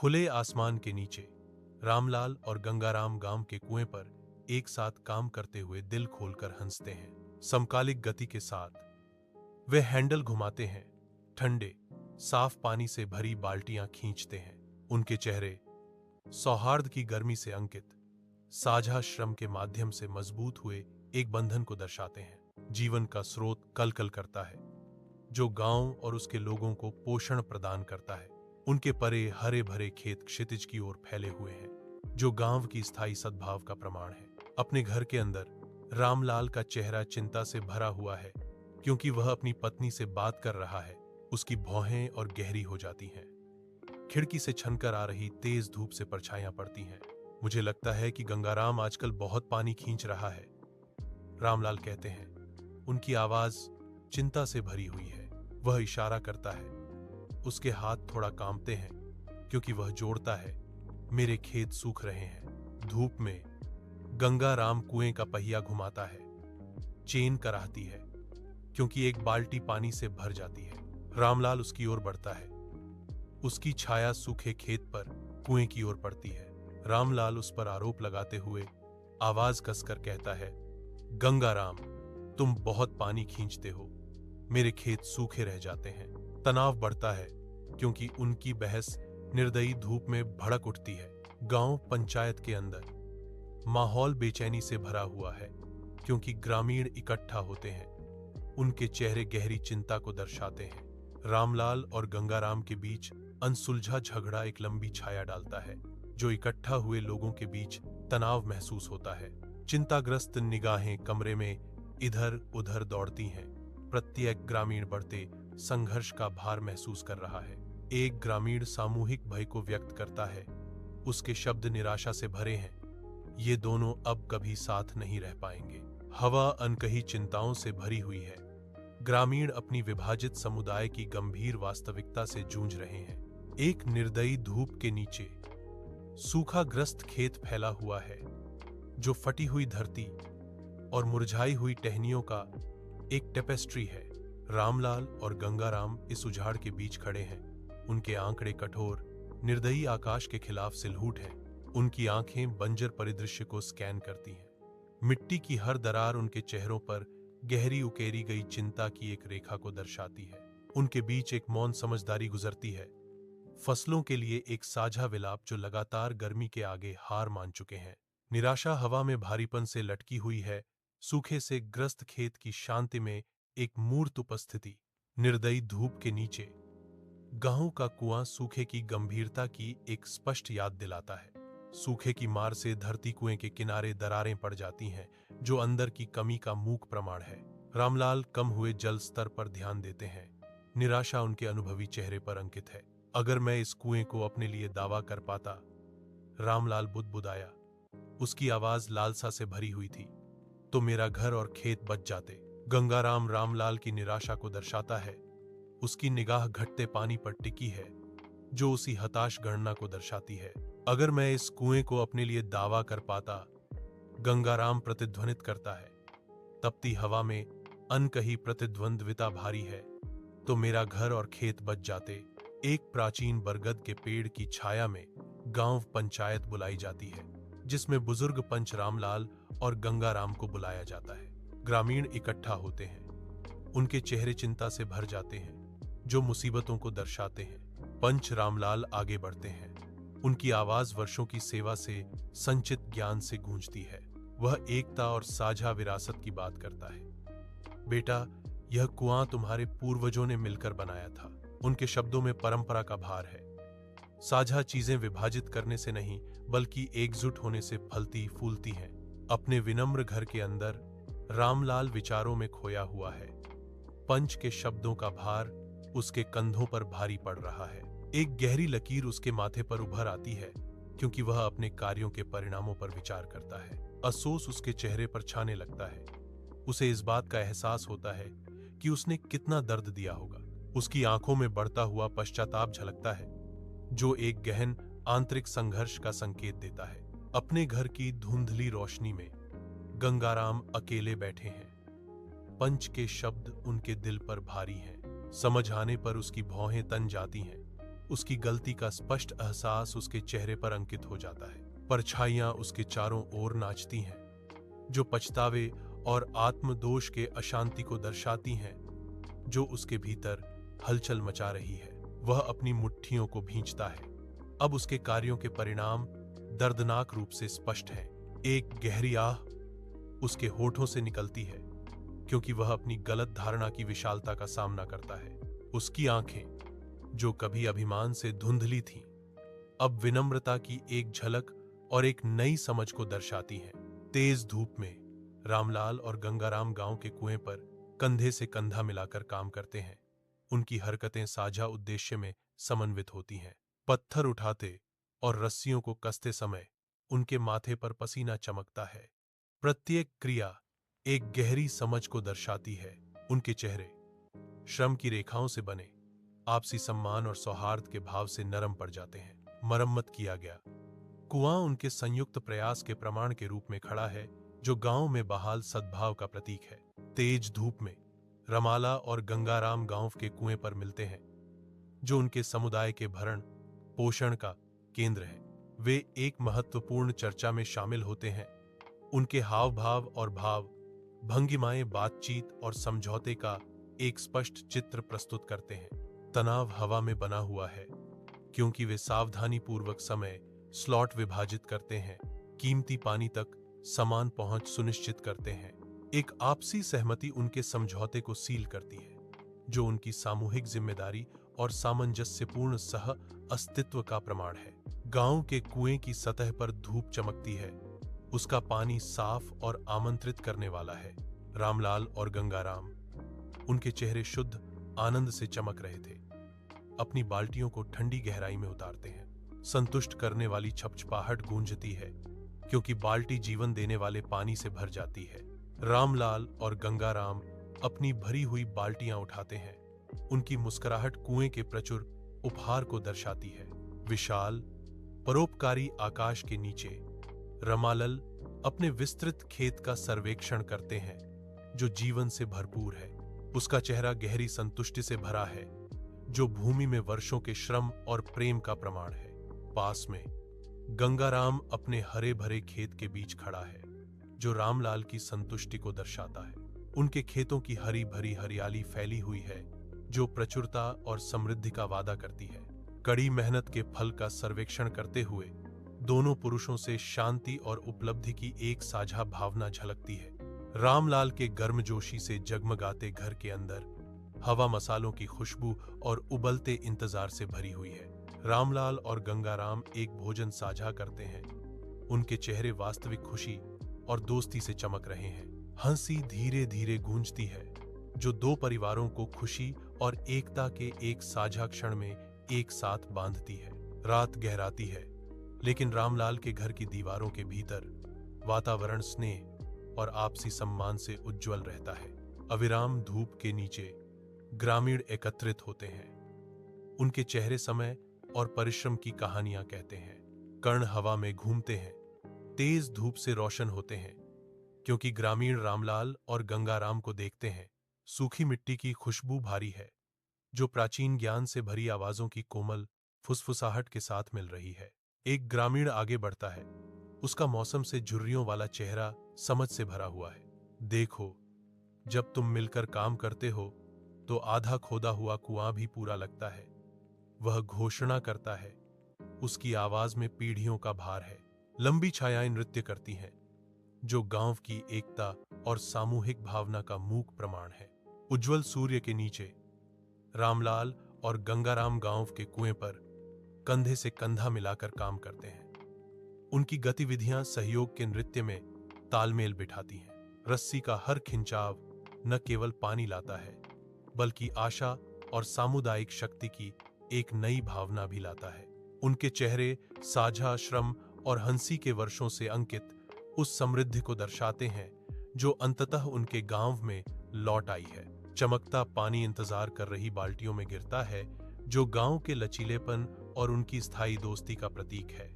खुले आसमान के नीचे रामलाल और गंगाराम गांव के कुएं पर एक साथ काम करते हुए दिल खोलकर हंसते हैं। समकालिक गति के साथ वे हैंडल घुमाते हैं, ठंडे साफ पानी से भरी बाल्टियां खींचते हैं। उनके चेहरे सौहार्द की गर्मी से अंकित, साझा श्रम के माध्यम से मजबूत हुए एक बंधन को दर्शाते हैं। जीवन का स्रोत कल-कल करता है, जो गांव और उसके लोगों को पोषण प्रदान करता है। उनके परे हरे भरे खेत क्षितिज की ओर फैले हुए हैं, जो गांव की स्थायी सद्भाव का प्रमाण है। अपने घर के अंदर रामलाल का चेहरा चिंता से भरा हुआ है, क्योंकि वह अपनी पत्नी से बात कर रहा है। उसकी भौहें और गहरी हो जाती हैं। खिड़की से छनकर आ रही तेज धूप से परछाइयां पड़ती हैं। मुझे लगता है कि गंगाराम आजकल बहुत पानी खींच रहा है, रामलाल कहते हैं। उनकी आवाज चिंता से भरी हुई है। वह इशारा करता है। उसके हाथ थोड़ा कांपते हैं, क्योंकि वह जोड़ता है, मेरे खेत सूख रहे हैं। धूप में गंगाराम कुएं का पहिया घुमाता है। चेन कराहती है, क्योंकि एक बाल्टी पानी से भर जाती है। रामलाल उसकी ओर बढ़ता है। उसकी छाया सूखे खेत पर कुएं की ओर पड़ती है। रामलाल उस पर आरोप लगाते हुए आवाज कसकर कहता है, गंगाराम, तुम बहुत पानी खींचते हो, मेरे खेत सूखे रह जाते हैं। तनाव बढ़ता है, क्योंकि उनकी बहस निर्दयी धूप में भड़क उठती है। गांव पंचायत के अंदर माहौल बेचैनी से भरा हुआ है, क्योंकि ग्रामीण इकट्ठा होते हैं। उनके चेहरे गहरी चिंता को दर्शाते हैं। रामलाल और गंगाराम के बीच अनसुलझा झगड़ा एक लंबी छाया डालता है, जो इकट्ठा हुए लोगों के बीच तनाव महसूस होता है। चिंताग्रस्त निगाहें कमरे में इधर उधर दौड़ती हैं। प्रत्येक ग्रामीण बढ़ते संघर्ष का भार महसूस कर रहा है। एक ग्रामीण सामूहिक भय को व्यक्त करता है। उसके शब्द निराशा से भरे हैं। ये दोनों अब कभी साथ नहीं रह पाएंगे। हवा अनकही चिंताओं से भरी हुई है। ग्रामीण अपनी विभाजित समुदाय की गंभीर वास्तविकता से जूझ रहे हैं। एक निर्दयी धूप के नीचे सूखाग्रस्त खेत फैला हुआ है, जो फटी हुई धरती और मुरझाई हुई टहनियों का एक टेपेस्ट्री है। रामलाल और गंगाराम इस उजाड़ के बीच खड़े हैं। उनके आंकड़े कठोर, निर्दयी आकाश के खिलाफ सिलहूट हैं। उनकी आंखें बंजर परिदृश्य को स्कैन करती हैं। मिट्टी की हर दरार उनके चेहरों पर गहरी उकेरी गई चिंता की एक रेखा को दर्शाती है। उनके बीच एक मौन समझदारी गुजरती है, फसलों के लिए एक साझा विलाप जो लगातार गर्मी के आगे हार मान चुके हैं। निराशा हवा में भारीपन से लटकी हुई है। सूखे से ग्रस्त खेत की शांति में एक मूर्त उपस्थिति। निर्दयी धूप के नीचे गांव का कुआं सूखे की गंभीरता की एक स्पष्ट याद दिलाता है। सूखे की मार से धरती कुएं के किनारे दरारें पड़ जाती हैं, जो अंदर की कमी का मूक प्रमाण है। रामलाल कम हुए जल स्तर पर ध्यान देते हैं। निराशा उनके अनुभवी चेहरे पर अंकित है। अगर मैं इस कुएं को अपने लिए दावा कर पाता, रामलाल बुदबुदाया। उसकी आवाज लालसा से भरी हुई थी, तो मेरा घर और खेत बच जाते। गंगाराम रामलाल की निराशा को दर्शाता है। उसकी निगाह घटते पानी पर टिकी है, जो उसी हताश गणना को दर्शाती है। अगर मैं इस कुएं को अपने लिए दावा कर पाता, गंगाराम प्रतिध्वनित करता है। तपती हवा में अनकही प्रतिद्वंद्विता भारी है, तो मेरा घर और खेत बच जाते। एक प्राचीन बरगद के पेड़ की छाया में गांव पंचायत बुलाई जाती है, जिसमें बुजुर्ग पंच रामलाल और गंगाराम को बुलाया जाता है। ग्रामीण इकट्ठा होते हैं। उनके चेहरे चिंता से भर जाते हैं, जो मुसीबतों को दर्शाते हैं। पंच रामलाल आगे बढ़ते हैं। उनकी आवाज वर्षों की सेवा से संचित ज्ञान से गूंजती है। वह एकता और साझा विरासत की बात करता है। बेटा, यह कुआं तुम्हारे पूर्वजों ने मिलकर बनाया था। उनके शब्दों में परंपरा का भार है। साझा चीजें विभाजित करने से नहीं, बल्कि एकजुट होने से फलती फूलती हैं। अपने विनम्र घर के अंदर रामलाल विचारों में खोया हुआ है। पंच के शब्दों का भार उसके कंधों पर भारी पड़ रहा है। एक गहरी लकीर उसके माथे पर उभर आती है, क्योंकि वह अपने कार्यों के परिणामों पर विचार करता है। अफसोस उसके चेहरे पर छाने लगता है। उसे इस बात का एहसास होता है कि उसने कितना दर्द दिया होगा। उसकी आंखों में बढ़ता हुआ पश्चाताप झलकता है, जो एक गहन आंतरिक संघर्ष का संकेत देता है। अपने घर की धुंधली रोशनी में गंगाराम अकेले बैठे हैं। पंच के शब्द उनके दिल पर भारी हैं। समझ आने पर उसकी भौहें तन जाती हैं। उसकी गलती का स्पष्ट एहसास उसके चेहरे पर अंकित हो जाता है। परछाइयां उसके चारों ओर नाचती हैं, जो पछतावे और आत्मदोष के अशांति को दर्शाती हैं, जो उसके भीतर हलचल मचा रही है। वह अपनी मुट्ठियों को भींचता है। अब उसके कार्यों के परिणाम दर्दनाक रूप से स्पष्ट हैं। एक गहरी आह उसके होठों से निकलती है, क्योंकि वह अपनी गलत धारणा की विशालता का सामना करता है। उसकी आंखें, जो कभी अभिमान से धुंधली थीं, अब विनम्रता की एक झलक और एक नई समझ को दर्शाती हैं। तेज धूप में रामलाल और गंगाराम गांव के कुएं पर कंधे से कंधा मिलाकर काम करते हैं। उनकी हरकतें साझा उद्देश्य में समन्वित होती हैं। पत्थर उठाते और रस्सियों को कसते समय उनके माथे पर पसीना चमकता है। प्रत्येक क्रिया एक गहरी समझ को दर्शाती है। उनके चेहरे श्रम की रेखाओं से बने, आपसी सम्मान और सौहार्द के भाव से नरम पड़ जाते हैं। मरम्मत किया गया कुआं उनके संयुक्त प्रयास के प्रमाण के रूप में खड़ा है, जो गांव में बहाल सद्भाव का प्रतीक है। तेज धूप में रमाला और गंगाराम गांव के कुएं पर मिलते हैं, जो उनके समुदाय के भरण पोषण का केंद्र है। वे एक महत्वपूर्ण चर्चा में शामिल होते हैं। उनके हाव भाव और भाव भंगिमाएं बातचीत और समझौते का एक स्पष्ट चित्र प्रस्तुत करते हैं। तनाव हवा में बना हुआ है, क्योंकि वे सावधानी पूर्वक समय स्लॉट विभाजित करते हैं, कीमती पानी तक समान पहुंच सुनिश्चित करते हैं। एक आपसी सहमति उनके समझौते को सील करती है, जो उनकी सामूहिक जिम्मेदारी और सामंजस्यपूर्ण सह अस्तित्व का प्रमाण है। गांव के कुएं की सतह पर धूप चमकती है। उसका पानी साफ और आमंत्रित करने वाला है। रामलाल और गंगाराम, उनके चेहरे शुद्ध आनंद से चमक रहे थे, अपनी बाल्टियों को ठंडी गहराई में उतारते हैं। संतुष्ट करने वाली छपछपाहट गूंजती है, क्योंकि बाल्टी जीवन देने वाले पानी से भर जाती है। रामलाल और गंगाराम अपनी भरी हुई बाल्टियां उठाते हैं। उनकी मुस्कुराहट कुएं के प्रचुर उपहार को दर्शाती है। विशाल परोपकारी आकाश के नीचे रमालल अपने विस्तृत खेत का सर्वेक्षण करते हैं, जो जीवन से भरपूर है। उसका चेहरा गहरी संतुष्टि से भरा है, जो भूमि में वर्षों के श्रम और प्रेम का प्रमाण है। पास में गंगाराम अपने हरे भरे खेत के बीच खड़ा है, जो रामलाल की संतुष्टि को दर्शाता है। उनके खेतों की हरी भरी हरियाली फैली हुई है, जो प्रचुरता और समृद्धि का वादा करती है। कड़ी मेहनत के फल का सर्वेक्षण करते हुए दोनों पुरुषों से शांति और उपलब्धि की एक साझा भावना झलकती है। रामलाल के गर्मजोशी से जगमगाते घर के अंदर हवा मसालों की खुशबू और उबलते इंतजार से भरी हुई है। रामलाल और गंगाराम एक भोजन साझा करते हैं। उनके चेहरे वास्तविक खुशी और दोस्ती से चमक रहे हैं। हंसी धीरे धीरे गूंजती है, जो दो परिवारों को खुशी और एकता के एक साझा क्षण में एक साथ बांधती है। रात गहराती है, लेकिन रामलाल के घर की दीवारों के भीतर वातावरण स्नेह और आपसी सम्मान से उज्जवल रहता है। अविराम धूप के नीचे ग्रामीण एकत्रित होते हैं। उनके चेहरे समय और परिश्रम की कहानियां कहते हैं। कर्ण हवा में घूमते हैं, तेज धूप से रोशन होते हैं, क्योंकि ग्रामीण रामलाल और गंगाराम को देखते हैं। सूखी मिट्टी की खुशबू भारी है, जो प्राचीन ज्ञान से भरी आवाजों की कोमल फुसफुसाहट के साथ मिल रही है। एक ग्रामीण आगे बढ़ता है। उसका मौसम से झुर्रियों वाला चेहरा समझ से भरा हुआ है। देखो, जब तुम मिलकर काम करते हो तो आधा खोदा हुआ कुआं भी पूरा लगता है, वह घोषणा करता है। उसकी आवाज में पीढ़ियों का भार है। लंबी छायाएं नृत्य करती हैं, जो गांव की एकता और सामूहिक भावना का मूक प्रमाण है। उज्जवल सूर्य के नीचे रामलाल और गंगाराम गांव के कुएं पर कंधे से कंधा मिलाकर काम करते हैं। उनकी गतिविधियां सहयोग के नृत्य में तालमेल बिठाती हैं। रस्सी का हर खिंचाव न केवल पानी लाता है, बल्कि आशा और सामुदायिक शक्ति की एक नई भावना भी लाता है। उनके चेहरे साझा श्रम और हंसी के वर्षों से अंकित उस समृद्धि को दर्शाते हैं, जो अंततः उनके गांव में लौट आई है। चमकता पानी इंतजार कर रही बाल्टियों में गिरता है, जो गांव के लचीलेपन और उनकी स्थायी दोस्ती का प्रतीक है।